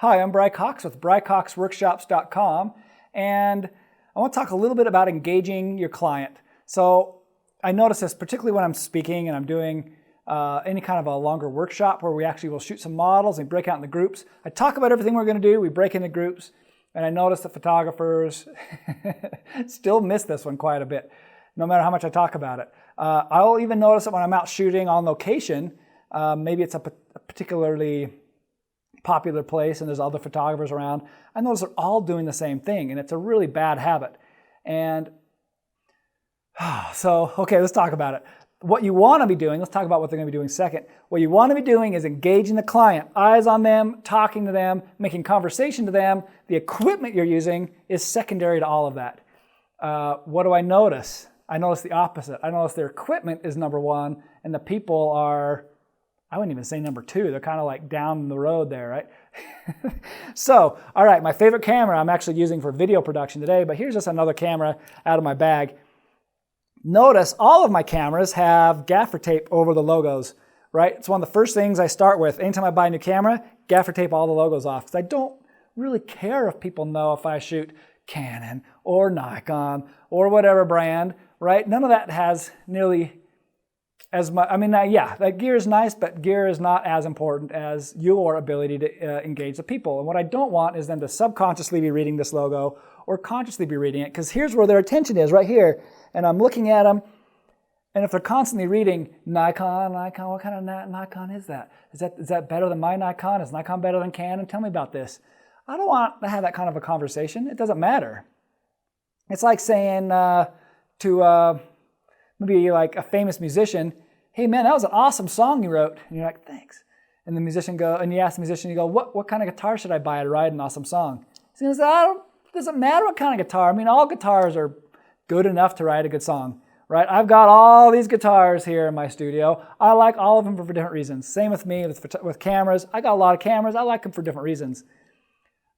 Hi, I'm BryCox with BryCoxWORKSHOPS.com, and I want to talk a little bit about engaging your client. So I notice this particularly when I'm speaking and I'm doing any kind of a longer workshop where we actually will shoot some models and break out into groups. I talk about everything we're going to do, we break into groups, and I notice that photographers still miss this one quite a bit, no matter how much I talk about it. I'll even notice it when I'm out shooting on location. Maybe it's a particularly popular place and there's other photographers around. I notice they're all doing the same thing, and it's a really bad habit. And so, okay, let's talk about it. What you want to be doing, let's talk about what they're going to be doing second. What you want to be doing is engaging the client, eyes on them, talking to them, making conversation to them. The equipment you're using is secondary to all of that. What do I notice? I notice the opposite. I notice their equipment is number one, and the people are, I wouldn't even say number two. They're kind of like down the road there, right? So, all right, my favorite camera I'm actually using for video production today, but here's just another camera out of my bag. Notice all of my cameras have gaffer tape over the logos, right? It's one of the first things I start with. Anytime I buy a new camera, gaffer tape all the logos off, because I don't really care if people know if I shoot Canon or Nikon or whatever brand, right? None of that has nearly as much. I mean, yeah, that gear is nice, but gear is not as important as your ability to engage the people. And what I don't want is them to subconsciously be reading this logo or consciously be reading it, because here's where their attention is, right here. And I'm looking at them, and if they're constantly reading Nikon, what kind of Nikon is that? Is that better than my Nikon? Is Nikon better than Canon? Tell me about this. I don't want to have that kind of a conversation. It doesn't matter. It's like saying to maybe like a famous musician, hey man, that was an awesome song you wrote. And you're like, thanks. And the musician and you ask the musician, you go, what kind of guitar should I buy to write an awesome song? He's going to say, it doesn't matter what kind of guitar. I mean, all guitars are good enough to write a good song, right? I've got all these guitars here in my studio. I like all of them for different reasons. Same with me with cameras. I got a lot of cameras. I like them for different reasons.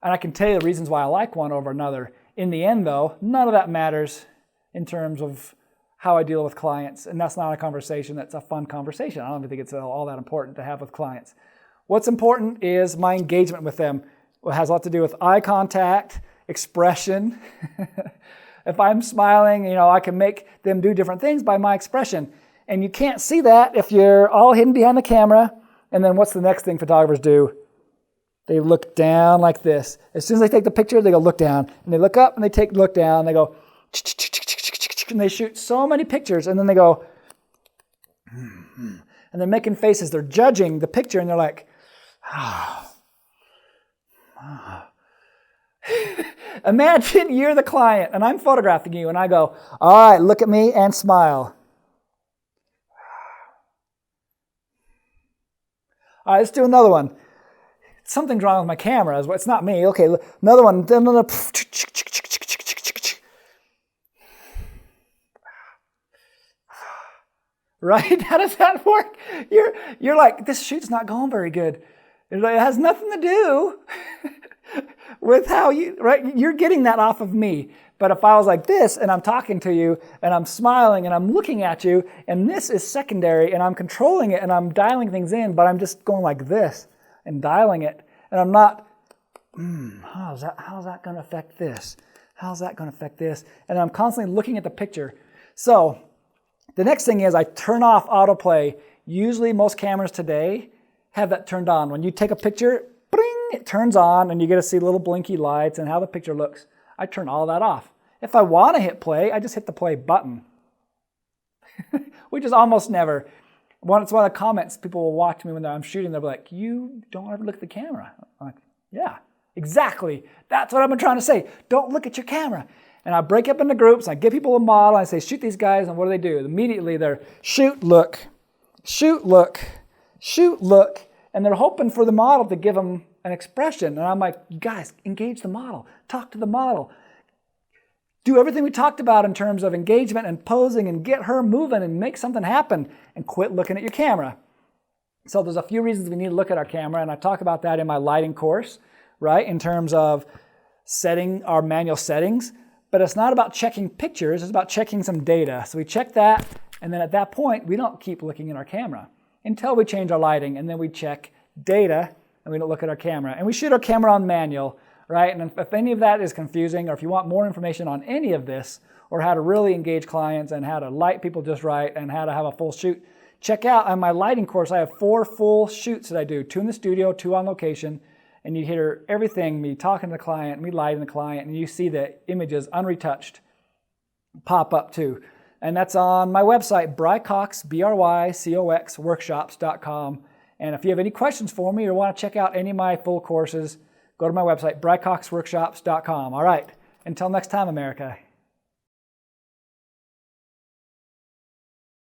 And I can tell you the reasons why I like one over another. In the end, though, none of that matters in terms of how I deal with clients. And that's not a conversation that's a fun conversation. I don't even think it's all that important to have with clients. What's important is my engagement with them. It has a lot to do with eye contact, expression. If I'm smiling, I can make them do different things by my expression. And you can't see that if you're all hidden behind the camera. And then what's the next thing photographers do? They look down like this. As soon as they take the picture, they go look down. And they look up and they look down. And they go, and they shoot so many pictures. And then they go, and they're making faces. They're judging the picture. And they're like, Imagine you're the client and I'm photographing you and I go, all right, look at me and smile. All right, let's do another one. Something's wrong with my camera. It's not me. Okay, another one. Right? How does that work? You're like, this shoot's not going very good. It has nothing to do with how right? You're getting that off of me. But if I was like this and I'm talking to you and I'm smiling and I'm looking at you and this is secondary and I'm controlling it and I'm dialing things in, but I'm just going like this and dialing it and I'm not, how's that going to affect this? How's that going to affect this? And I'm constantly looking at the picture. So the next thing is I turn off autoplay. Usually most cameras today have that turned on. When you take a picture, it turns on and you get to see little blinky lights and how the picture looks. I turn all that off. If I want to hit play, I just hit the play button. Which is almost never. It's one of the comments people will watch me when I'm shooting. They'll be like, you don't ever look at the camera. I'm like, yeah, exactly. That's what I've been trying to say. Don't look at your camera. And I break up into groups. I give people a model. I say, shoot these guys. And what do? Immediately they're shoot, look, shoot, look, shoot, look. And they're hoping for the model to give them an expression. And I'm like, guys, engage the model. Talk to the model. Do everything we talked about in terms of engagement and posing and get her moving and make something happen and quit looking at your camera. So there's a few reasons we need to look at our camera, and I talk about that in my lighting course, right, in terms of setting our manual settings. But it's not about checking pictures, it's about checking some data. So we check that, and then at that point, we don't keep looking at our camera until we change our lighting, and then we check data and we don't look at our camera. And we shoot our camera on manual, right? And if any of that is confusing, or if you want more information on any of this, or how to really engage clients and how to light people just right and how to have a full shoot, check out on my lighting course. I have 4 full shoots that I do, 2 in the studio, 2 on location, and you hear everything, me talking to the client, me lighting the client, and you see the images unretouched pop up too. And that's on my website, BryCox, BryCox Workshops.com. And if you have any questions for me or want to check out any of my full courses, go to my website, BryCoxWORKSHOPS.com. All right, until next time, America.